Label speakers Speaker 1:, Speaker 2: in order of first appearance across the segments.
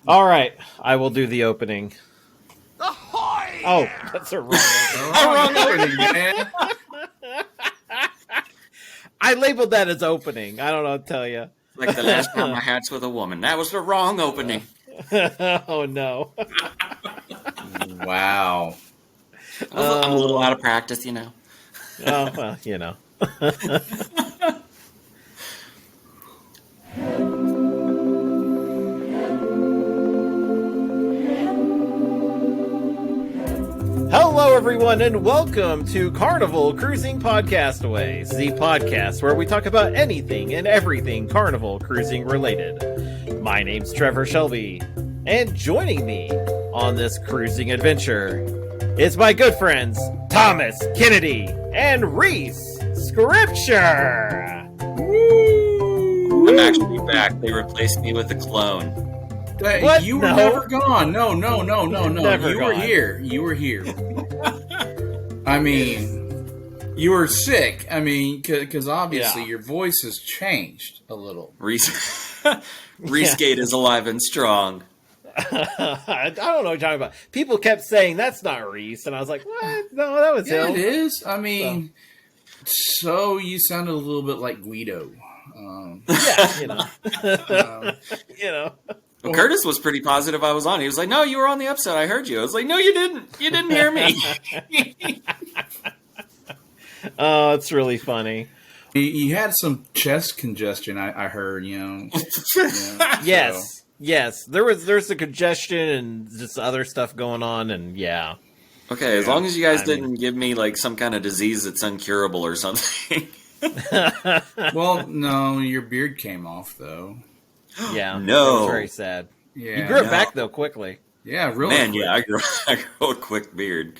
Speaker 1: All right, I will do the opening.
Speaker 2: Ahoy!
Speaker 1: Oh, that's a wrong opening.
Speaker 2: Wrong opening, man.
Speaker 1: I labeled that as opening. I don't know what to tell you.
Speaker 3: Like the last time I hatched with a woman. That was the wrong opening.
Speaker 1: Oh, no.
Speaker 2: Wow.
Speaker 3: I'm a little out of practice, you know.
Speaker 1: Oh, well, you know. Hello, everyone, and welcome to Carnival Cruising Podcastaways, the podcast where we talk about anything and everything Carnival cruising related. My name's Trevor Shelby, and joining me on this cruising adventure is my good friends Thomas Kennedy and Reese Scripture.
Speaker 2: Woo!
Speaker 3: I'm actually back. They replaced me with a clone.
Speaker 1: What?
Speaker 2: You were
Speaker 1: No.
Speaker 2: never gone. No.
Speaker 1: Never
Speaker 2: You were
Speaker 1: gone.
Speaker 2: here. You were here. I mean, you were sick. I mean, because obviously
Speaker 1: Yeah.
Speaker 2: your voice has changed a little.
Speaker 3: Resgate is alive and strong.
Speaker 1: I don't know what you're talking about. People kept saying, that's not Reese, and I was like, what? No, that was
Speaker 2: Yeah,
Speaker 1: him.
Speaker 2: it is. I mean, so you sounded a little bit like Guido.
Speaker 1: Yeah, you know. You know.
Speaker 3: Well, Curtis was pretty positive I was on. He was like, no, you were on the episode. I heard you. I was like, no, you didn't. You didn't hear me.
Speaker 1: Oh, it's really funny.
Speaker 2: You had some chest congestion, I heard, you know. Yeah,
Speaker 1: Yes. Yes. There's the congestion and just other stuff going on, and yeah.
Speaker 3: Okay, as long as you guys didn't give me like some kind of disease that's incurable or something.
Speaker 2: Well, no, your beard came off, though.
Speaker 1: Yeah.
Speaker 3: No.
Speaker 1: It was very sad.
Speaker 2: Yeah,
Speaker 1: You grew it
Speaker 2: no.
Speaker 1: back, though, quickly.
Speaker 2: Yeah, really.
Speaker 3: Man,
Speaker 2: quick.
Speaker 3: yeah, I grow a quick beard.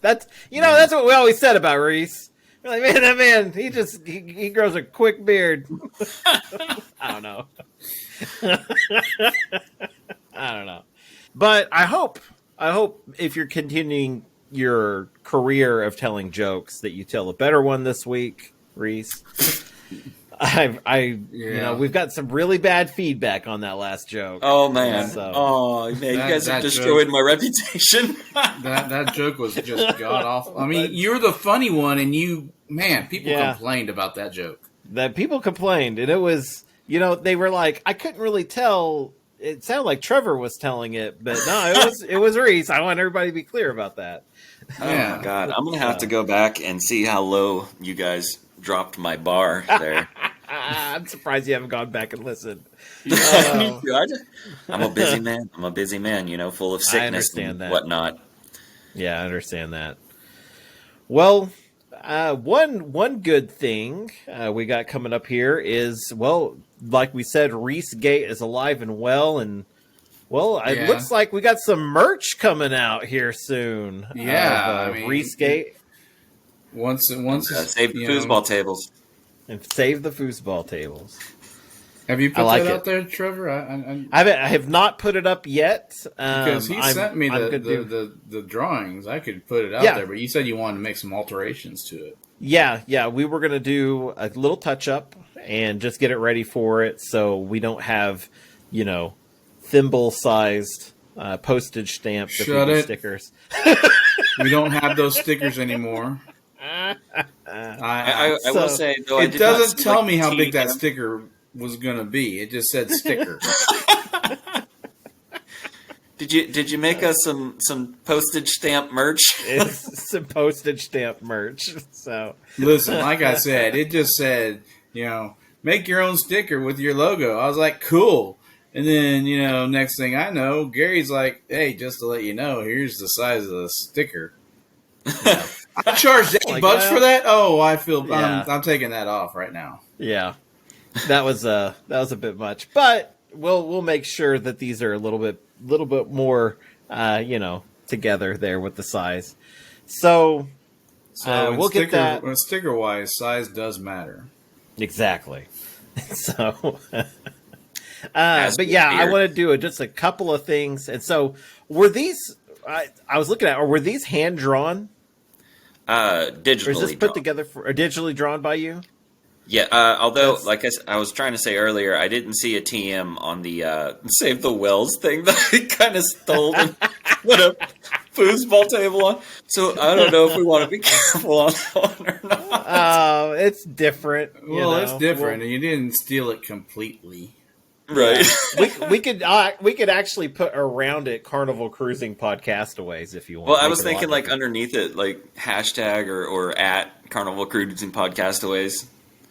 Speaker 1: That's what we always said about Reese. We're like, man, that man, he grows a quick beard. I don't know. I don't know. But I hope if you're continuing your career of telling jokes that you tell a better one this week, Reese. You know, we've got some really bad feedback on that last joke.
Speaker 3: Oh, man.
Speaker 1: So-
Speaker 3: Oh, man, you guys have
Speaker 2: that
Speaker 3: destroyed my reputation.
Speaker 2: That joke was just god awful. I mean, you're the funny one, and people
Speaker 1: Yeah.
Speaker 2: complained about that joke.
Speaker 1: That people complained, and it was, you know, they were like, I couldn't really tell. It sounded like Trevor was telling it, but no, it was Reese. I want everybody to be clear about that.
Speaker 3: Oh,
Speaker 2: Yeah.
Speaker 3: my God. I'm going to have to go back and see how low you guys dropped my bar there.
Speaker 1: I'm surprised you haven't gone back and listened.
Speaker 3: Me too. I'm a busy man. You know, full of sickness
Speaker 1: understand
Speaker 3: and
Speaker 1: that.
Speaker 3: whatnot.
Speaker 1: Yeah, I understand that. Well, one good thing we got coming up here is, well, like we said, Reese Gate is alive and well, and well, it
Speaker 2: Yeah.
Speaker 1: looks like we got some merch coming out here soon.
Speaker 2: Yeah,
Speaker 1: of,
Speaker 2: I mean,
Speaker 1: Reese Gate
Speaker 2: Once
Speaker 3: Save the
Speaker 2: you know,
Speaker 3: foosball tables.
Speaker 1: and save the foosball tables.
Speaker 2: Have you put
Speaker 1: like
Speaker 2: that
Speaker 1: it.
Speaker 2: out there, Trevor?
Speaker 1: I have not put it up yet
Speaker 2: Because he sent me
Speaker 1: I'm gonna do-
Speaker 2: the drawings. I could put it out
Speaker 1: Yeah.
Speaker 2: there, but you said you wanted to make some alterations to it.
Speaker 1: Yeah, we were going to do a little touch-up and just get it ready for it so we don't have, you know, thimble-sized postage stamp
Speaker 2: Shut it.
Speaker 1: stickers.
Speaker 2: We don't have those stickers anymore.
Speaker 3: I will say, though, I
Speaker 2: It
Speaker 3: did not
Speaker 2: doesn't
Speaker 3: see,
Speaker 2: tell
Speaker 3: like,
Speaker 2: me how big that
Speaker 3: T-
Speaker 2: sticker was going to be. It just said sticker.
Speaker 3: Did you make us some postage stamp merch?
Speaker 1: It's some postage stamp merch. So
Speaker 2: Listen, like I said, it just said, you know, make your own sticker with your logo. I was like, cool. And then, you know, next thing I know, Gary's like, hey, just to let you know, here's the size of the sticker. I charged $8
Speaker 1: Like,
Speaker 2: for that? Oh, I feel
Speaker 1: Yeah.
Speaker 2: I'm taking that off right now.
Speaker 1: yeah, that was a bit much, but we'll make sure that these are a little bit more, you know, together there with the size. So we'll get that
Speaker 2: Sticker wise, size does matter.
Speaker 1: exactly. So.
Speaker 3: As
Speaker 1: But yeah, I
Speaker 3: beer.
Speaker 1: want to do just a couple of things. And so, were these? I was looking at, or were these hand drawn,
Speaker 3: Digitally
Speaker 1: or is this put
Speaker 3: drawn.
Speaker 1: together or digitally drawn by you?
Speaker 3: Yeah, although, like I was trying to say earlier, I didn't see a TM on the Save the Whales thing that I kind of stole and put a foosball table on. So I don't know if we want to be careful on that one or not.
Speaker 1: It's different.
Speaker 2: Well, it's different, and you didn't steal it completely.
Speaker 3: Right.
Speaker 1: we could actually put around it Carnival Cruising Podcastaways if you want.
Speaker 3: Well, I was thinking like underneath it, like hashtag or at Carnival Cruising Podcastaways.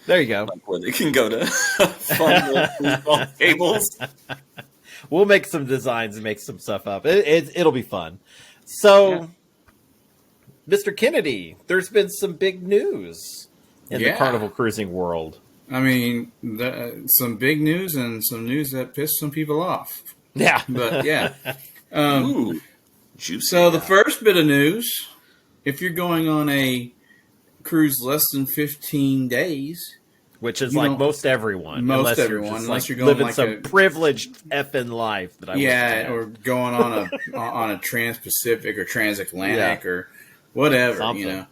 Speaker 1: There you go.
Speaker 3: Like where they can go to fun little foosball tables.
Speaker 1: We'll make some designs and make some stuff up. It'll be fun. So, Mr. Kennedy, there's been some big news in the Carnival Cruising world.
Speaker 2: I mean, some big news and some news that pissed some people off.
Speaker 1: Yeah.
Speaker 2: But, yeah.
Speaker 3: Ooh, juicy.
Speaker 2: So, the first bit of news, if you're going on a cruise less than 15 days...
Speaker 1: Which is like most everyone.
Speaker 2: Unless you're going
Speaker 1: living
Speaker 2: like
Speaker 1: some privileged effing life that I
Speaker 2: or going on a Trans-Pacific or Transatlantic or whatever,
Speaker 1: Something.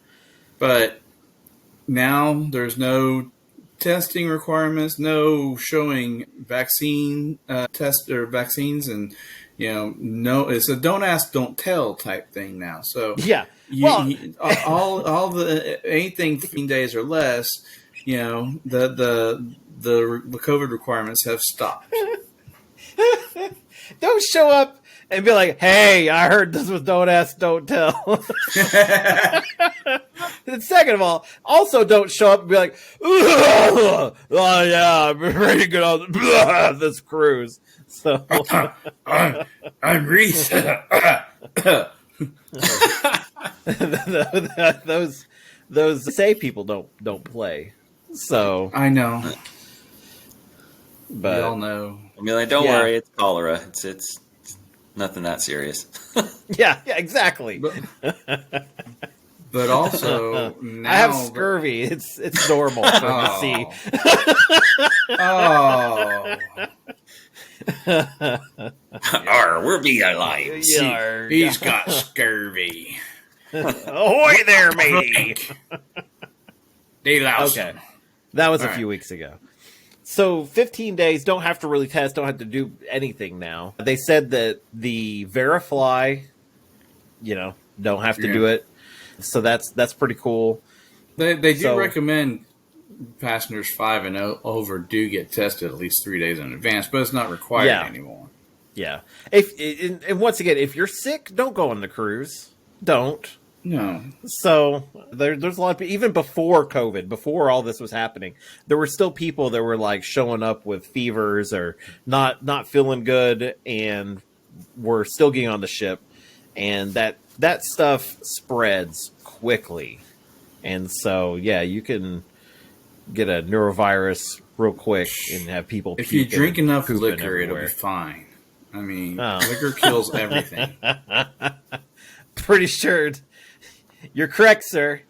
Speaker 2: But now there's no testing requirements, no showing vaccine test or vaccines, and no, it's a don't ask, don't tell type thing now. So all the anything 15 days or less. The COVID requirements have stopped.
Speaker 1: Don't show up and be like, "Hey, I heard this was don't ask, don't tell." And second of all, also don't show up and be like, "Oh yeah, I'm ready to get on this cruise." So
Speaker 2: I'm Reese.
Speaker 1: those say people don't play. So
Speaker 2: I know,
Speaker 1: but
Speaker 2: we all know.
Speaker 3: I mean, like, don't worry, it's cholera. It's nothing that serious.
Speaker 1: yeah, exactly.
Speaker 2: But also, now
Speaker 1: I have scurvy. It's normal for the sea.
Speaker 3: We're being alive.
Speaker 2: He's got scurvy.
Speaker 1: Ahoy there, matey!
Speaker 2: Okay.
Speaker 1: That was a few weeks ago. So 15 days, don't have to really test, don't have to do anything now. They said that the Verifly, don't have to do it. So that's pretty cool.
Speaker 2: They do recommend passengers 5 and over do get tested at least 3 days in advance, but it's not required anymore.
Speaker 1: Yeah. And once again, if you're sick, don't go on the cruise. Don't.
Speaker 2: No.
Speaker 1: So there's a lot of people, even before COVID, before all this was happening, there were still people that were like showing up with fevers or not feeling good and were still getting on the ship. And that stuff spreads quickly. And so, you can get a neurovirus real quick and have people
Speaker 2: if you drink enough liquor,
Speaker 1: everywhere.
Speaker 2: It'll be fine. I mean, liquor kills everything.
Speaker 1: Pretty sure you're correct, sir.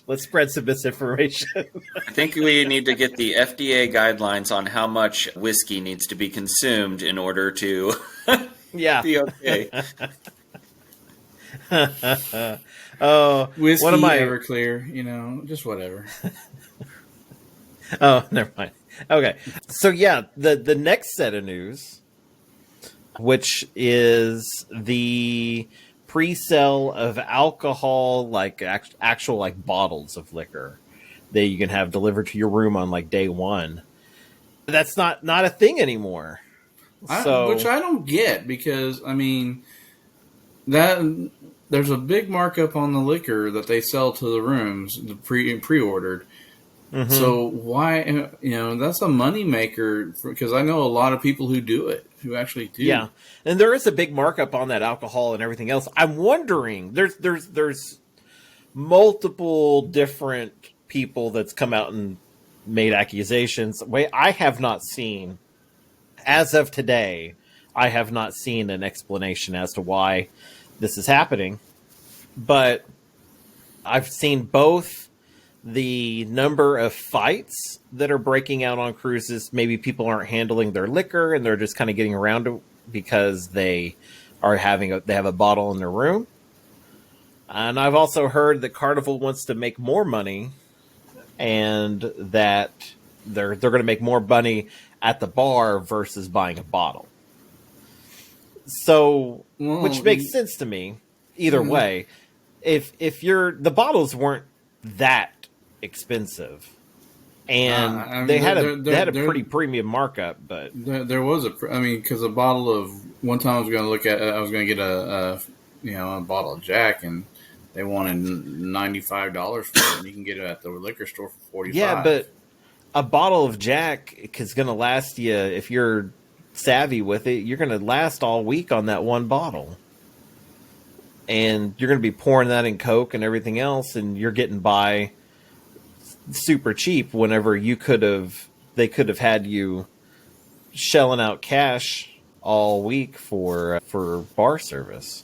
Speaker 1: Let's spread some misinformation.
Speaker 3: I think we need to get the FDA guidelines on how much whiskey needs to be consumed in order to be okay.
Speaker 2: Whiskey,
Speaker 1: one of my
Speaker 2: Everclear, just whatever.
Speaker 1: Oh, never mind. Okay, so the next set of news, which is the pre-sale of alcohol, like actual like bottles of liquor that you can have delivered to your room on like day one. That's not a thing anymore.
Speaker 2: Which I don't get, because I mean that there's a big markup on the liquor that they sell to the rooms, the pre-ordered. Mm-hmm. So why, that's a money maker, because I know a lot of people who do it, who actually do.
Speaker 1: Yeah. And there is a big markup on that alcohol and everything else. I'm wondering, there's multiple different people that's come out and made accusations. I have not seen, as of today, I have not seen an explanation as to why this is happening. But I've seen both the number of fights that are breaking out on cruises. Maybe people aren't handling their liquor and they're just kind of getting around it because they have a bottle in their room. And I've also heard that Carnival wants to make more money and that they're going to make more money at the bar versus buying a bottle. So, which makes sense to me either way. If the bottles weren't that expensive, and they had a pretty premium markup, but
Speaker 2: there was because a bottle of one time I was going to get a bottle of Jack, and they wanted $95 for it, and you can get it at the liquor store for $45.
Speaker 1: Yeah, but a bottle of Jack is going to last you, if you're savvy with it, you're going to last all week on that one bottle. And you're going to be pouring that in Coke and everything else, and you're getting by super cheap whenever they could have had you shelling out cash all week for bar service.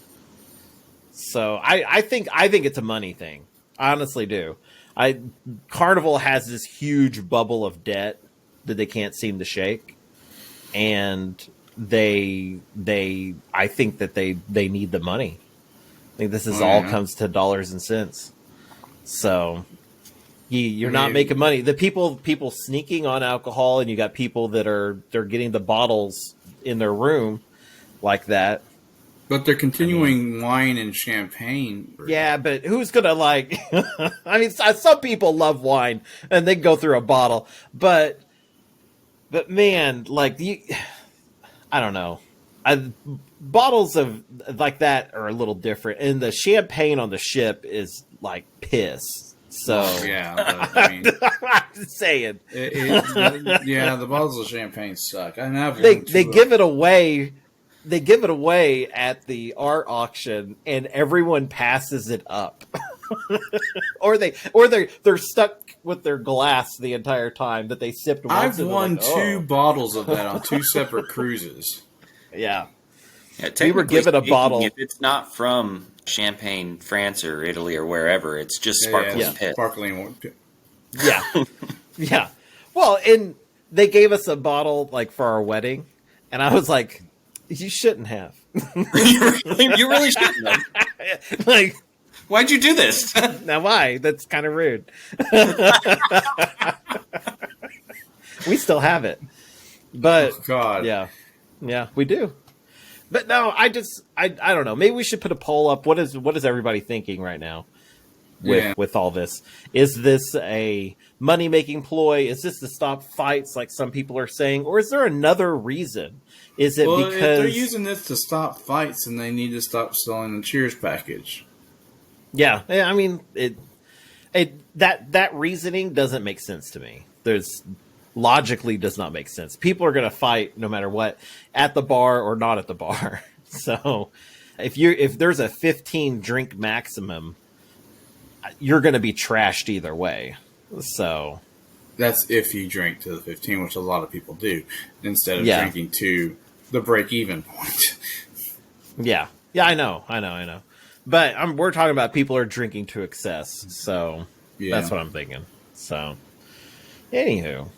Speaker 1: So I think it's a money thing. I honestly do. Carnival has this huge bubble of debt that they can't seem to shake, and I think that they need the money. I think this is all comes to dollars and cents. So you're not making money. The people sneaking on alcohol, and you got people they're getting the bottles in their room like that.
Speaker 2: But they're continuing wine and champagne.
Speaker 1: Yeah, but who's gonna like? I mean, some people love wine and they go through a bottle, but man, like I don't know. Bottles of like that are a little different, and the champagne on the ship is like piss. So
Speaker 2: yeah, but, I mean,
Speaker 1: I'm just saying.
Speaker 2: The bottles of champagne suck.
Speaker 1: They give it away. They give it away at the art auction, and everyone passes it up, or they're stuck with their glass the entire time that they sipped.
Speaker 2: I've won two bottles of that on two separate cruises.
Speaker 1: Yeah.
Speaker 3: We were given a bottle. If it's not from Champagne, France, or Italy, or wherever, it's just sparkling piss.
Speaker 2: Sparkling.
Speaker 1: Yeah. Yeah. Well, and they gave us a bottle like for our wedding, and I was like, you shouldn't have.
Speaker 3: You really shouldn't have.
Speaker 1: Like,
Speaker 3: why'd you do this?
Speaker 1: Now why? That's kind of rude. We still have it. But
Speaker 2: God.
Speaker 1: Yeah, we do. But no, I don't know. Maybe we should put a poll up. What is everybody thinking right now with all this? Is this a money-making ploy? Is this to stop fights like some people are saying? Or is there another reason? Is it because...
Speaker 2: if they're using this to stop fights, then they need to stop selling the Cheers package.
Speaker 1: Yeah, I mean, that reasoning doesn't make sense to me. Logically does not make sense. People are going to fight no matter what, at the bar or not at the bar. So if there's a 15 drink maximum, you're going to be trashed either way. So
Speaker 2: that's if you drink to the 15, which a lot of people do, instead of drinking to the break-even point. Yeah,
Speaker 1: I know. But we're talking about people are drinking to excess. So that's what I'm thinking. So anywho.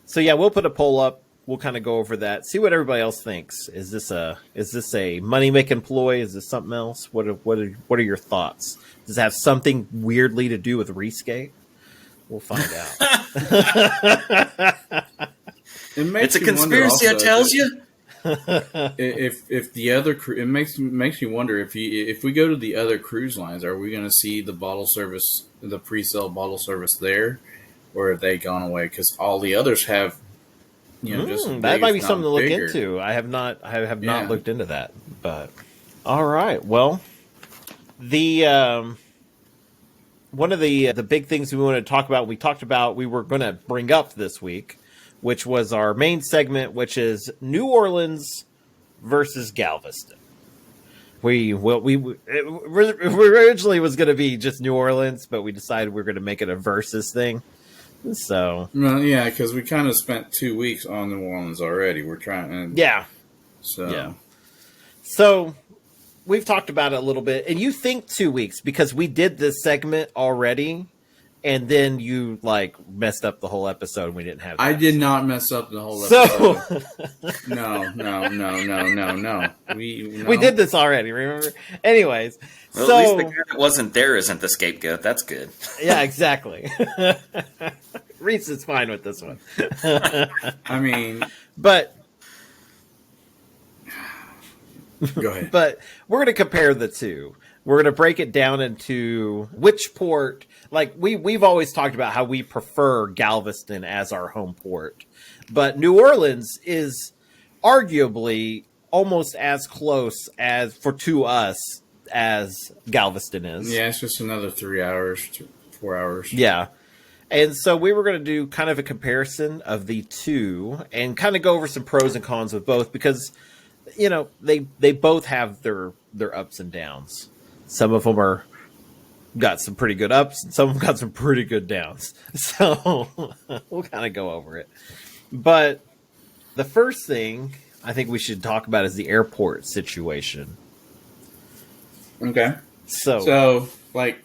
Speaker 1: So yeah, we'll put a poll up. We'll kind of go over that. See what everybody else thinks. Is this a money making ploy? Is this something else? What are your thoughts? Does it have something weirdly to do with Rescape? We'll find out.
Speaker 3: It's a conspiracy, I tells you.
Speaker 2: If the other it makes me wonder if we go to the other cruise lines, are we going to see the bottle service, the pre-sale bottle service there? Or have they gone away? Because all the others have, just
Speaker 1: that might be something to look into. I have not looked into that. But all right, well, the one of the big things we wanted to talk about, we were going to bring up this week, which was our main segment, which is New Orleans versus Galveston. We originally was going to be just New Orleans, but we decided we were going to make it a versus thing. So
Speaker 2: because we kind of spent 2 weeks on New Orleans already. We're trying
Speaker 1: So we've talked about it a little bit, and you think 2 weeks because we did this segment already and then you like messed up the whole episode. And we didn't have that.
Speaker 2: I did not mess up the whole
Speaker 1: So
Speaker 2: episode. No.
Speaker 1: we did this already, remember? Anyways,
Speaker 3: Well,
Speaker 1: so
Speaker 3: at least the guy that wasn't there isn't the scapegoat. That's good.
Speaker 1: yeah, exactly. Reese is fine with this one.
Speaker 2: I mean,
Speaker 1: But
Speaker 2: go ahead.
Speaker 1: But we're going to compare the two. We're going to break it down into which port. Like we've always talked about how we prefer Galveston as our home port, but New Orleans is arguably almost as close as to us as Galveston is.
Speaker 2: Yeah, it's just another 3 hours, 4 hours.
Speaker 1: Yeah. And so we were going to do kind of a comparison of the two and kind of go over some pros and cons with both because, you know, they both have their ups and downs. Some of them got some pretty good ups and some of them got some pretty good downs. So we'll kind of go over it. But the first thing I think we should talk about is the airport situation.
Speaker 2: Okay. So like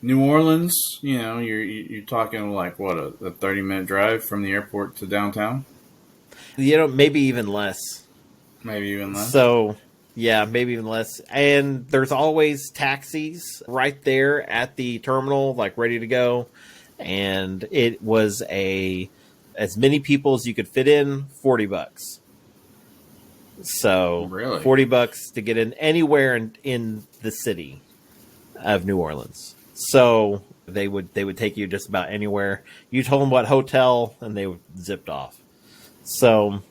Speaker 2: New Orleans, you know, you're talking like what a 30-minute drive from the airport to downtown.
Speaker 1: You know, maybe even less.
Speaker 2: Maybe even less.
Speaker 1: So, yeah, maybe even less. And there's always taxis right there at the terminal, like ready to go. And it was as many people as you could fit in, $40. So,
Speaker 2: really?
Speaker 1: $40 to get in anywhere in the city of New Orleans. So they would take you just about anywhere. You told them what hotel, and they zipped off. So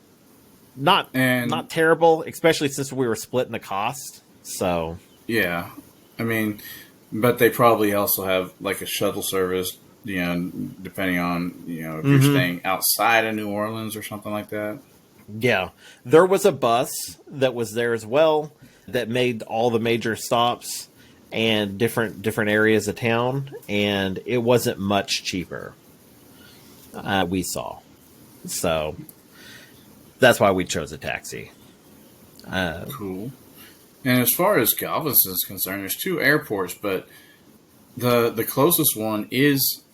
Speaker 1: not terrible, especially since we were splitting the cost. So
Speaker 2: yeah, I mean, but they probably also have like a shuttle service, you know, depending on, you know, if you're staying outside of New Orleans or something like that.
Speaker 1: Yeah, there was a bus that was there as well that made all the major stops and different areas of town, and it wasn't much cheaper. We saw, so that's why we chose a taxi.
Speaker 2: Cool. And as far as Galveston is concerned, there's two airports, but the closest one is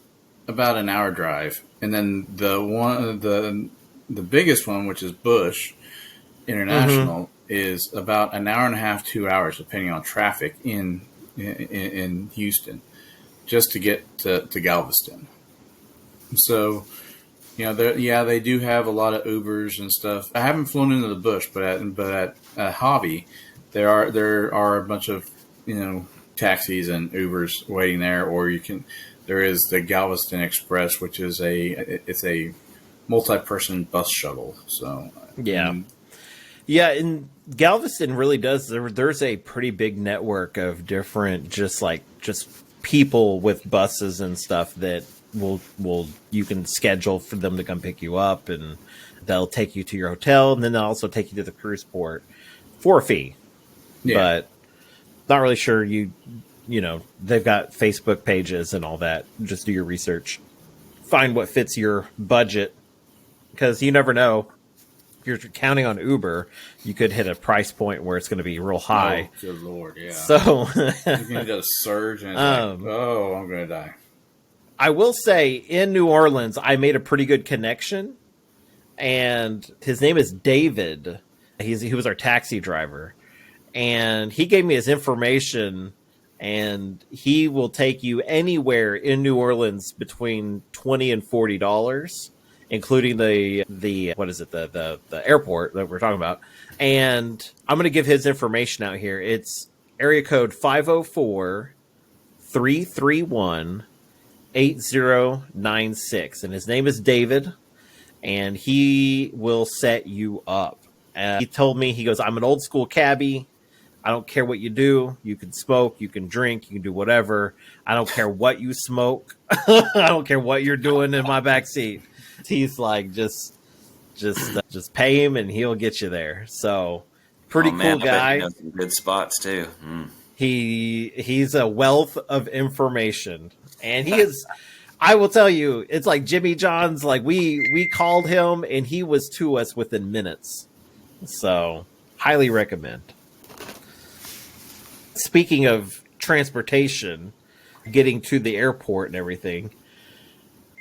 Speaker 2: about an hour drive, and then the biggest one, which is Bush International, is about an hour and a half, 2 hours, depending on traffic in Houston, just to get to Galveston. So, you know, they do have a lot of Ubers and stuff. I haven't flown into the Bush, but at Hobby, there are a bunch of, you know, taxis and Ubers waiting there, or there is the Galveston Express, which is a multi-person bus shuttle. So
Speaker 1: yeah. Yeah, and Galveston really does. There's a pretty big network of different, just people with buses and stuff that you can schedule for them to come pick you up, and they'll take you to your hotel, and then they'll also take you to the cruise port for a fee. Yeah. But not really sure. You know, they've got Facebook pages and all that. Just do your research, find what fits your budget, because you never know. You're counting on Uber, you could hit a price point where it's going to be real high.
Speaker 2: Oh, good Lord, yeah.
Speaker 1: So
Speaker 2: you're going to get a surge, and it's I'm going to die.
Speaker 1: I will say, in New Orleans, I made a pretty good connection, and his name is David. He was our taxi driver, and he gave me his information, and he will take you anywhere in New Orleans between $20 and $40. Including the what is it, the airport that we're talking about. And I'm going to give his information out here. It's area code 504-331-8096. And his name is David. And he will set you up. He told me, he goes, I'm an old school cabbie. I don't care what you do. You can smoke, you can drink, you can do whatever. I don't care what you smoke. I don't care what you're doing in my back seat. He's like, just pay him and he'll get you there. So pretty cool guy.
Speaker 3: I bet he knows some good spots too.
Speaker 1: He's a wealth of information, and he is. I will tell you, it's like Jimmy John's. Like we called him and he was to us within minutes. So highly recommend. Speaking of transportation, getting to the airport and everything.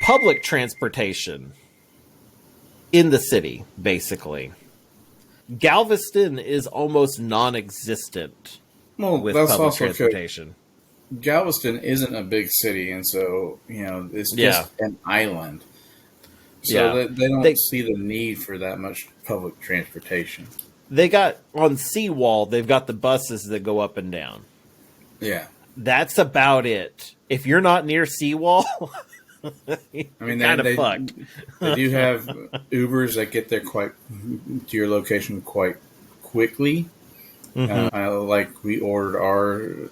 Speaker 1: Public transportation in the city, basically. Galveston is almost non-existent with
Speaker 2: that's
Speaker 1: public
Speaker 2: also
Speaker 1: transportation.
Speaker 2: Galveston isn't a big city, and so it's just an island. So they don't see the need for that much public transportation.
Speaker 1: They got on Seawall, they've got the buses that go up and down.
Speaker 2: Yeah.
Speaker 1: That's about it. If you're not near Seawall,
Speaker 2: I mean,
Speaker 1: they fucked.
Speaker 2: They do have Ubers that get there to your location quite quickly. We ordered ours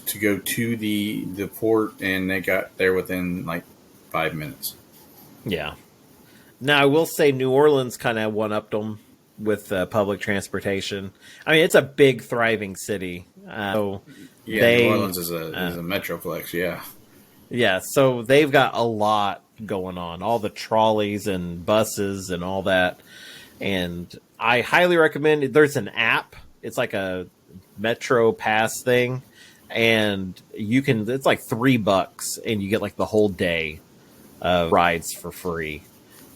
Speaker 2: to go to the port, and they got there within like 5 minutes.
Speaker 1: Yeah. Now, I will say New Orleans kind of one-upped them with public transportation. I mean, it's a big, thriving city. New
Speaker 2: Orleans is a metroplex, yeah.
Speaker 1: Yeah, so they've got a lot going on. All the trolleys and buses and all that. And I highly recommend it. There's an app. It's like a Metro Pass thing. And it's like $3 and you get like the whole day of rides for free.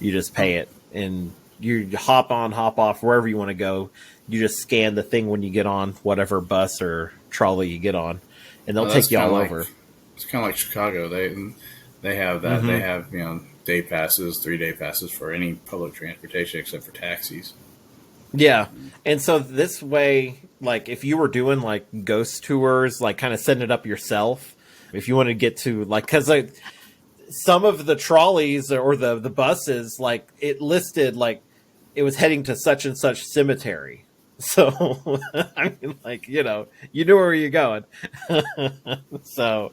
Speaker 1: You just pay it and you hop on, hop off, wherever you want to go. You just scan the thing when you get on whatever bus or trolley you get on, and they'll take you all over.
Speaker 2: It's kind of like Chicago. They have that. Mm-hmm. They have day passes, 3-day passes for any public transportation except for taxis.
Speaker 1: Yeah, and so this way, like if you were doing like ghost tours, like kind of setting it up yourself, if you want to get to because some of the trolleys or the buses, like it listed like it was heading to such and such cemetery. So, I mean, like, you knew where you're going. So,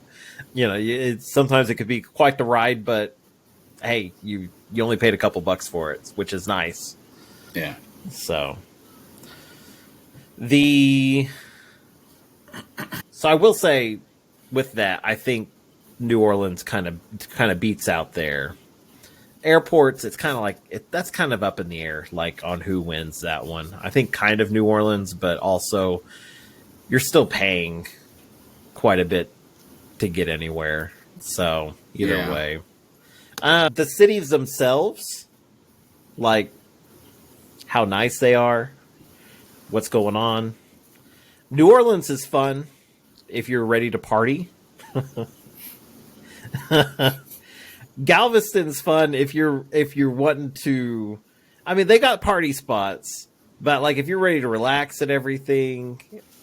Speaker 1: sometimes it could be quite the ride, but hey, you only paid a couple bucks for it, which is nice.
Speaker 2: Yeah.
Speaker 1: So I will say with that, I think New Orleans kind of beats out there. Airports, it's kind of like that's kind of up in the air, like on who wins that one. I think kind of New Orleans, but also you're still paying quite a bit to get anywhere. So either way, the cities themselves, like how nice they are, what's going on. New Orleans is fun if you're ready to party. Galveston's fun if you're wanting to. I mean, they got party spots, but like if you're ready to relax and everything,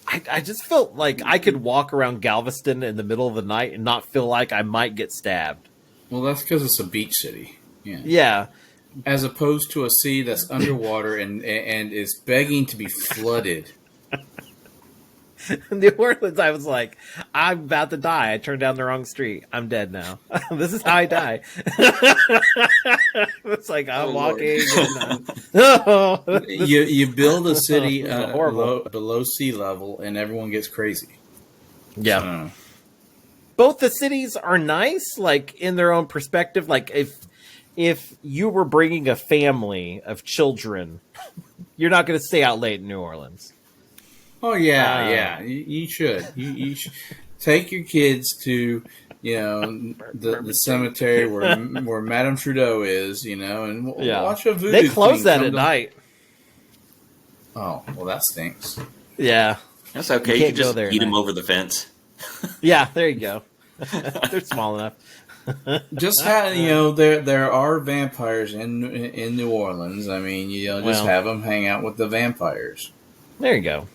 Speaker 1: I just felt like I could walk around Galveston in the middle of the night and not feel like I might get stabbed.
Speaker 2: Well, that's because it's a beach city. Yeah.
Speaker 1: Yeah.
Speaker 2: As opposed to a city that's underwater and is begging to be flooded.
Speaker 1: New Orleans, I was like, I'm about to die. I turned down the wrong street. I'm dead now. This is how I die. It's like I'm walking.
Speaker 2: You build a city below sea level, and everyone gets crazy.
Speaker 1: Yeah. Both the cities are nice, like in their own perspective. Like if you were bringing a family of children, you're not going to stay out late in New Orleans.
Speaker 2: Oh yeah. You should. You should take your kids to the cemetery where Madame Trudeau is, and watch a voodoo.
Speaker 1: They close that at night.
Speaker 2: Oh well, that stinks.
Speaker 1: Yeah,
Speaker 3: that's okay. You can just eat them over the fence.
Speaker 1: Yeah, there you go. They're small enough.
Speaker 2: Just have there are vampires in New Orleans. I mean, just have them hang out with the vampires.
Speaker 1: There you go.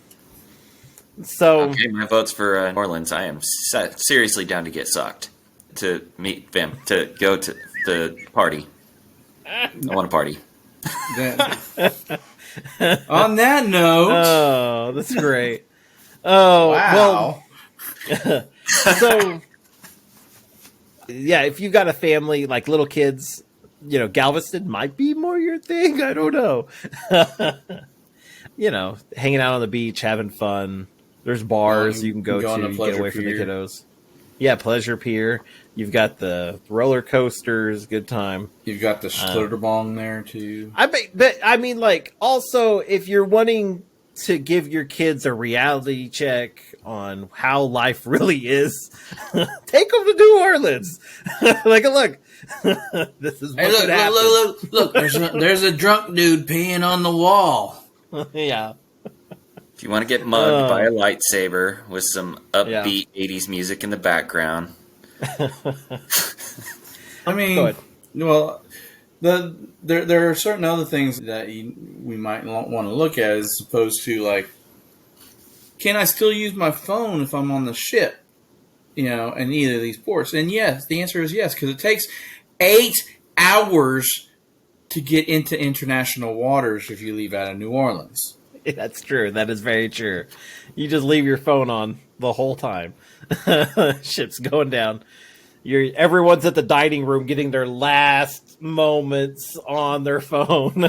Speaker 1: So
Speaker 3: okay, my vote's for New Orleans. I am seriously down to get sucked to meet them to go to the party. I want a party.
Speaker 2: On that note,
Speaker 1: oh, that's great. Oh
Speaker 2: wow.
Speaker 1: Well, so yeah, if you've got a family like little kids, Galveston might be more your thing. I don't know. Hanging out on the beach, having fun. There's bars you can go to get away from the kiddos. Yeah, Pleasure Pier. You've got the roller coasters. Good time.
Speaker 2: You've got the Schlitterbahn there too.
Speaker 1: I mean, like also if you're wanting to give your kids a reality check on how life really is, take them to New Orleans. Like, look, this is what could happen.
Speaker 2: Look. There's a drunk dude peeing on the wall.
Speaker 1: Yeah.
Speaker 3: If you want to get mugged by a lightsaber with some upbeat 80s music in the background.
Speaker 2: I mean, well, there are certain other things that we might want to look at as opposed to, like, can I still use my phone if I'm on the ship, in either of these ports? And yes, the answer is yes, because it takes 8 hours to get into international waters if you leave out of New Orleans.
Speaker 1: That's true. That is very true. You just leave your phone on the whole time. Ship's going down. Everyone's at the dining room getting their last moments on their phone.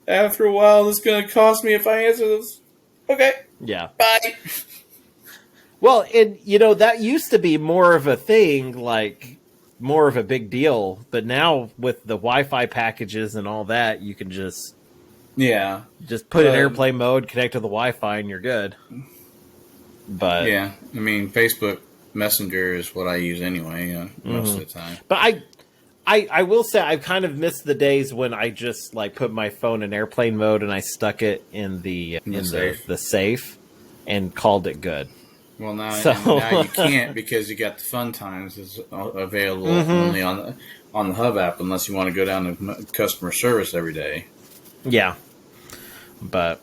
Speaker 2: After a while, it's going to cost me if I answer this. Okay.
Speaker 1: Yeah.
Speaker 2: Bye.
Speaker 1: Well, and that used to be more of a thing, like more of a big deal. But now with the Wi-Fi packages and all that, you can just put in airplane mode, connect to the Wi-Fi, and you're good. But
Speaker 2: yeah, I mean, Facebook Messenger is what I use anyway, most of the time.
Speaker 1: But I will say I've kind of missed the days when I just like put my phone in airplane mode and I stuck it in the safe and called it good.
Speaker 2: Well, now you can't because you got the Fun Times is available only on the Hub app unless you want to go down to customer service every day.
Speaker 1: Yeah. But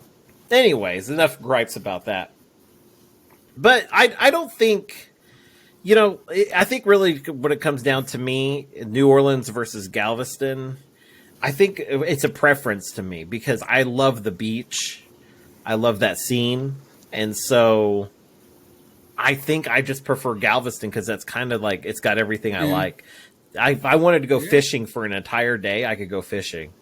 Speaker 1: anyways, enough gripes about that. But I don't think, I think really when it comes down to me, New Orleans versus Galveston, I think it's a preference to me because I love the beach. I love that scene. And so I think I just prefer Galveston because that's kind of like, it's got everything I like. If I wanted to go fishing for an entire day, I could go fishing.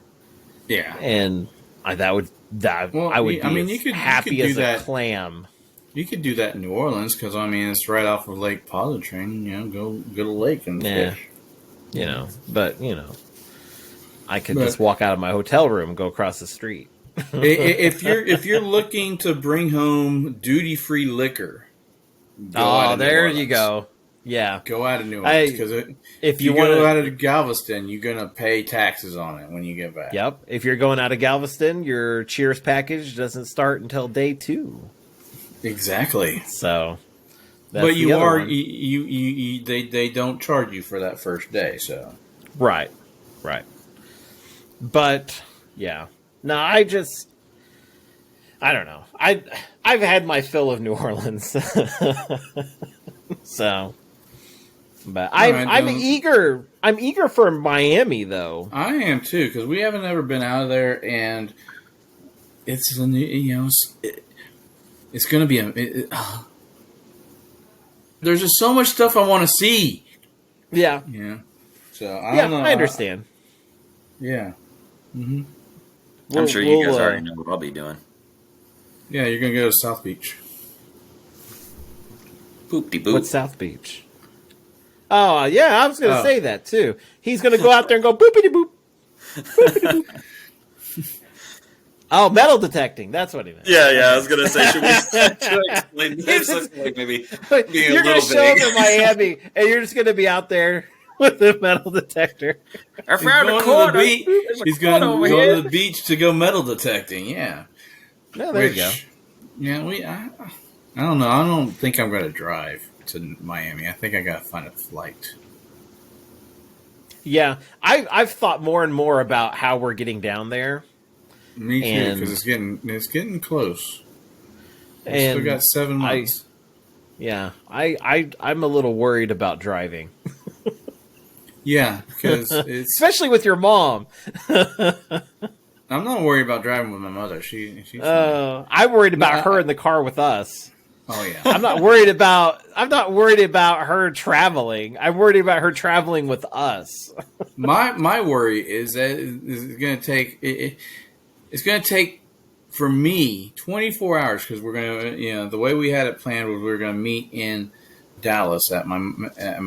Speaker 2: Yeah.
Speaker 1: And I would be happy as a clam.
Speaker 2: You could do that in New Orleans because, it's right off of Lake Pontchartrain. Go to the lake and fish.
Speaker 1: But, I could just walk out of my hotel room and go across the street.
Speaker 2: if you're looking to bring home duty-free liquor,
Speaker 1: there you go. Yeah.
Speaker 2: Go out of New Orleans because if you go out of Galveston, you're going to pay taxes on it when you get back.
Speaker 1: Yep. If you're going out of Galveston, your Cheers package doesn't start until day 2.
Speaker 2: Exactly.
Speaker 1: So,
Speaker 2: but they don't charge you for that first day. So,
Speaker 1: right. But yeah, no, I don't know. I've had my fill of New Orleans. So, but I'm eager. I'm eager for Miami though.
Speaker 2: I am too because we haven't ever been out of there, and it's it's going to be there's just so much stuff I want to see.
Speaker 1: Yeah.
Speaker 2: Yeah. So I don't know.
Speaker 1: I understand.
Speaker 2: Yeah. Mm-hmm.
Speaker 3: I'm sure you guys already know what I'll be doing.
Speaker 2: Yeah, you're going to go to South Beach.
Speaker 3: Boop-de-boop.
Speaker 1: What's South Beach? Oh, yeah, I was going to say that, too. He's going to go out there and go boopity-boop. Boopity-boop. Oh, metal detecting. That's what he meant.
Speaker 3: Yeah, I was going to say, should we explain this? Like maybe
Speaker 1: you're going to show up in Miami, and you're just going to be out there with a metal detector.
Speaker 3: I found a corner.
Speaker 2: He's going to go to the beach to go metal detecting, yeah.
Speaker 1: No, there you go.
Speaker 2: Yeah, I don't know. I don't think I'm going to drive to Miami. I think I got to find a flight.
Speaker 1: Yeah, I've thought more and more about how we're getting down there.
Speaker 2: Me too, because it's getting close. We still got 7 months.
Speaker 1: I'm a little worried about driving.
Speaker 2: Yeah, because it's
Speaker 1: especially with your mom.
Speaker 2: I'm not worried about driving with my mother. She's
Speaker 1: I'm worried about her in the car with us.
Speaker 2: Oh yeah.
Speaker 1: I'm not worried about her traveling. I'm worried about her traveling with us.
Speaker 2: My worry is that it's going to take it's going to take for me 24 hours because we're going to the way we had it planned was we were going to meet in Dallas at my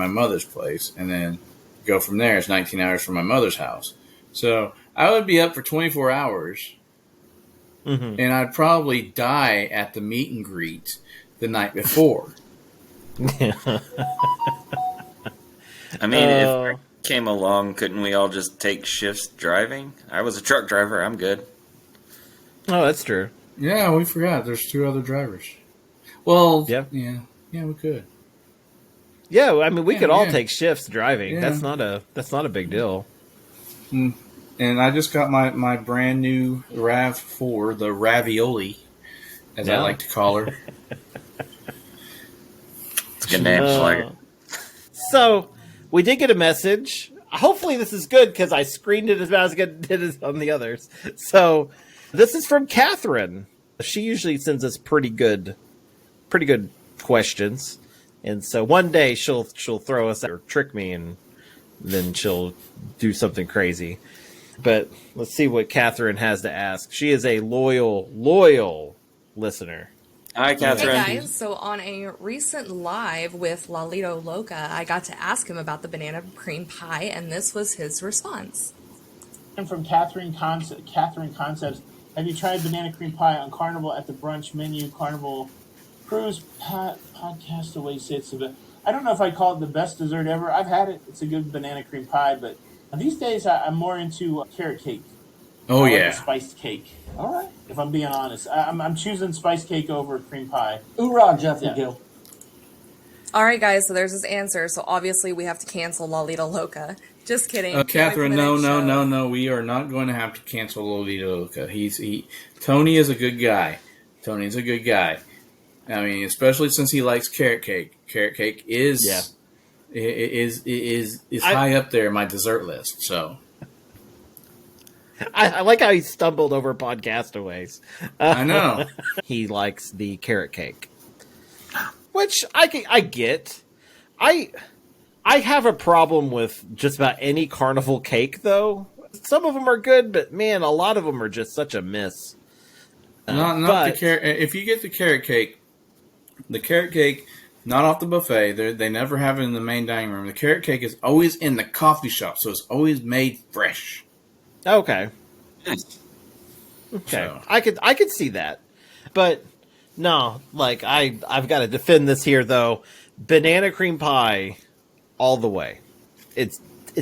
Speaker 2: mother's place and then go from there. It's 19 hours from my mother's house. So I would be up for 24 hours,
Speaker 1: Mm-hmm.
Speaker 2: and I'd probably die at the meet and greet the night before.
Speaker 3: I mean, if I came along, couldn't we all just take shifts driving? I was a truck driver. I'm good.
Speaker 1: Oh, that's true.
Speaker 2: Yeah, we forgot. There's 2 other drivers. Well,
Speaker 1: Yeah.
Speaker 2: yeah, we could.
Speaker 1: Yeah, I mean, we could all
Speaker 2: yeah.
Speaker 1: take shifts driving.
Speaker 2: Yeah.
Speaker 1: That's not a big deal.
Speaker 2: And I just got my brand new RAV4, the ravioli, as I like to call her.
Speaker 3: It's a good name. I like it.
Speaker 1: So, we did get a message. Hopefully this is good because I screened it as bad as I did it on the others. So, this is from Catherine. She usually sends us pretty good questions. And so one day she'll throw us or trick me, and then she'll do something crazy. But let's see what Catherine has to ask. She is a loyal listener.
Speaker 3: Hi, Catherine.
Speaker 4: Hey guys, so on a recent live with Lalito Loca, I got to ask him about the banana cream pie, and this was his response.
Speaker 5: And from Catherine Concepts, have you tried banana cream pie on Carnival at the brunch menu? Carnival Cruise Podcast Away sits of it. I don't know if I'd call it the best dessert ever. I've had it. It's a good banana cream pie, but these days I'm more into carrot cake.
Speaker 2: Oh,
Speaker 5: I like
Speaker 2: yeah.
Speaker 5: a spiced cake. All right. If I'm being honest, I'm choosing spiced cake over cream pie.
Speaker 6: Hoorah, Jeffrey
Speaker 5: Yeah.
Speaker 6: Gill.
Speaker 4: All right, guys, so there's his answer. So obviously we have to cancel Lalito Loca. Just kidding. Can't wait for
Speaker 2: Catherine,
Speaker 4: the next show.
Speaker 2: no. We are not going to have to cancel Lolita Loca. Tony is a good guy. Tony's a good guy. I mean, especially since he likes carrot cake. Carrot cake is high up there in my dessert list. So
Speaker 1: I like how he stumbled over Podcastaways.
Speaker 2: I know.
Speaker 1: He likes the carrot cake, which I get. I have a problem with just about any carnival cake, though. Some of them are good, but man, a lot of them are just such a miss.
Speaker 2: Not
Speaker 1: but-
Speaker 2: the carrot. If you get the carrot cake, not off the buffet. They never have it in the main dining room. The carrot cake is always in the coffee shop, so it's always made fresh.
Speaker 1: Okay.
Speaker 3: Nice.
Speaker 1: Okay.
Speaker 2: So.
Speaker 1: I could see that. But no, like I've got to defend this here though. Banana cream pie all the way. It's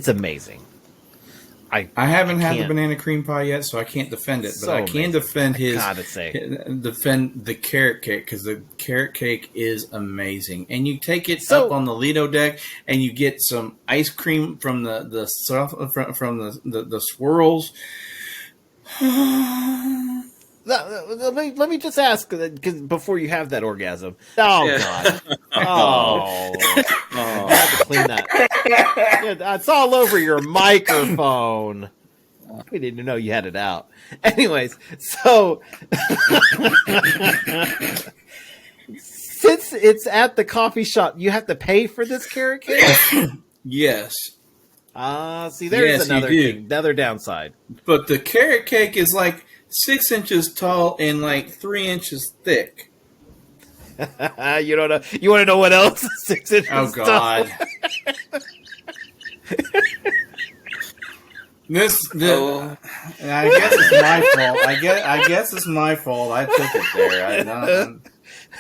Speaker 1: amazing. I
Speaker 2: haven't had the
Speaker 1: can't-
Speaker 2: banana cream pie yet, so I can't defend it. But
Speaker 1: So
Speaker 2: I can
Speaker 1: amazing.
Speaker 2: defend defend the carrot cake, because the carrot cake is amazing. And you take it
Speaker 1: So-
Speaker 2: up on the Lido deck, and you get some ice cream from the swirls.
Speaker 1: Let me just ask, because before you have that orgasm. Oh
Speaker 3: Yeah.
Speaker 1: God! Oh, I have to clean that. Yeah, it's all over your microphone. We didn't even know you had it out. Anyways, so since it's at the coffee shop, you have to pay for this carrot cake.
Speaker 2: Yes,
Speaker 1: See, there's
Speaker 2: Yes, you do.
Speaker 1: another downside.
Speaker 2: but the carrot cake is like 6 inches tall and like 3 inches thick.
Speaker 1: You don't know. You want to know what else? 6 inches.
Speaker 2: Oh
Speaker 1: tall?
Speaker 2: God!
Speaker 3: Oh.
Speaker 2: I guess it's my fault. I guess it's my fault. I took it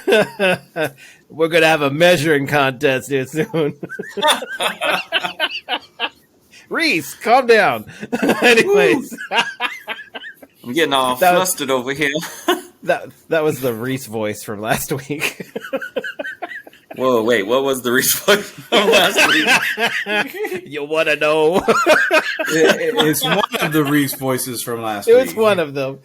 Speaker 2: there.
Speaker 1: We're gonna have a measuring contest here soon. Reese, calm down. Anyways,
Speaker 3: I'm getting all
Speaker 1: That was-
Speaker 3: flustered over here.
Speaker 1: that was the Reese voice from last week.
Speaker 3: Whoa, wait, what was the response from last week?
Speaker 1: You want to know?
Speaker 2: It's one of the Reese voices from last
Speaker 1: It
Speaker 2: week.
Speaker 1: was one of them.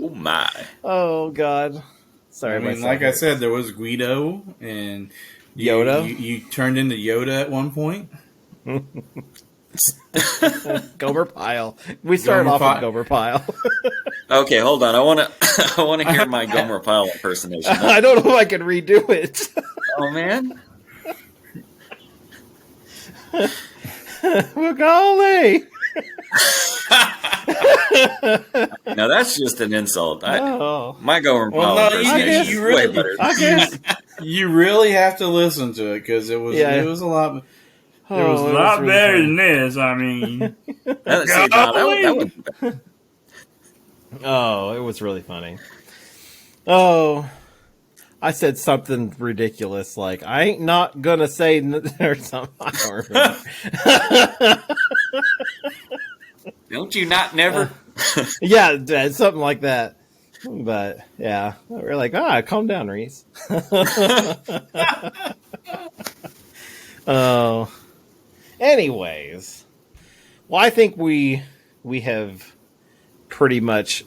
Speaker 3: Oh my.
Speaker 1: Oh God. Sorry.
Speaker 2: I mean,
Speaker 1: myself.
Speaker 2: like I said, there was Guido and
Speaker 1: Yoda?
Speaker 2: You turned into Yoda at one point.
Speaker 1: Gomer Pyle. We started
Speaker 2: Gomer
Speaker 1: off
Speaker 2: Pyle.
Speaker 1: with Gomer Pyle.
Speaker 3: Okay, hold on. I want to hear my Gomer Pyle impersonation.
Speaker 1: I don't know if I can redo it.
Speaker 3: Oh man.
Speaker 1: Well, golly.
Speaker 3: Now that's just an insult.
Speaker 1: Oh.
Speaker 3: My Gomer
Speaker 2: Well,
Speaker 3: Pyle
Speaker 2: no,
Speaker 3: impersonation is
Speaker 2: you
Speaker 3: way
Speaker 2: really-
Speaker 3: better.
Speaker 1: I guess.
Speaker 2: You really have to listen to it because it was
Speaker 1: Yeah.
Speaker 2: it was a lot. was a lot better than this. I mean,
Speaker 3: that one.
Speaker 1: Oh, it was really funny. Oh, I said something ridiculous like, I ain't not gonna say or something. I don't remember.
Speaker 3: Don't you not never?
Speaker 1: Yeah, something like that. But yeah, we're like, calm down, Reese. Oh, anyways, well, I think we have pretty much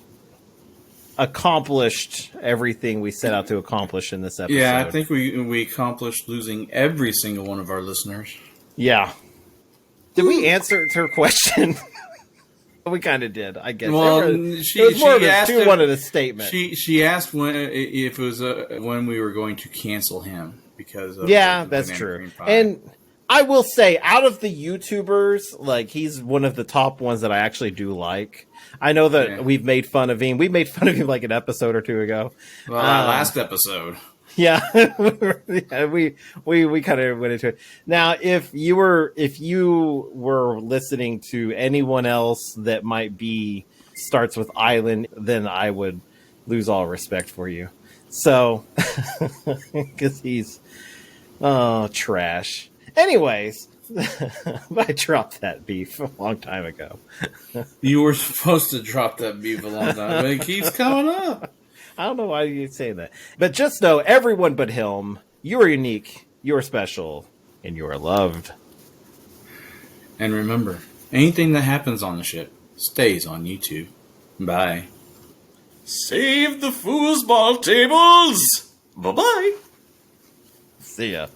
Speaker 1: accomplished everything we set out to accomplish in this episode.
Speaker 2: yeah, I think we accomplished losing every single one of our listeners.
Speaker 1: Yeah. Did we answer her question? We kind of did, I guess.
Speaker 2: Well,
Speaker 1: it was more of a two wanted a statement.
Speaker 2: She asked when if it was when we were going to cancel him because of
Speaker 1: that's true. And I will say, out of the YouTubers, like, he's one of the top ones that I actually do like. I know that we've made fun of him. We made fun of him like an episode or two ago.
Speaker 2: Well, last episode.
Speaker 1: Yeah, we kind of went into it. Now, if you were listening to anyone else that might be starts with Island, then I would lose all respect for you. So, because he's trash. Anyways, I dropped that beef a long time ago.
Speaker 2: You were supposed to drop that beef a long time, but it keeps coming up.
Speaker 1: I don't know why you say that. But just know, everyone but him, you are unique, you are special, and you are loved.
Speaker 2: And remember, anything that happens on the ship stays on YouTube. Bye.
Speaker 3: Save the foosball tables! Bye-bye!
Speaker 1: See ya.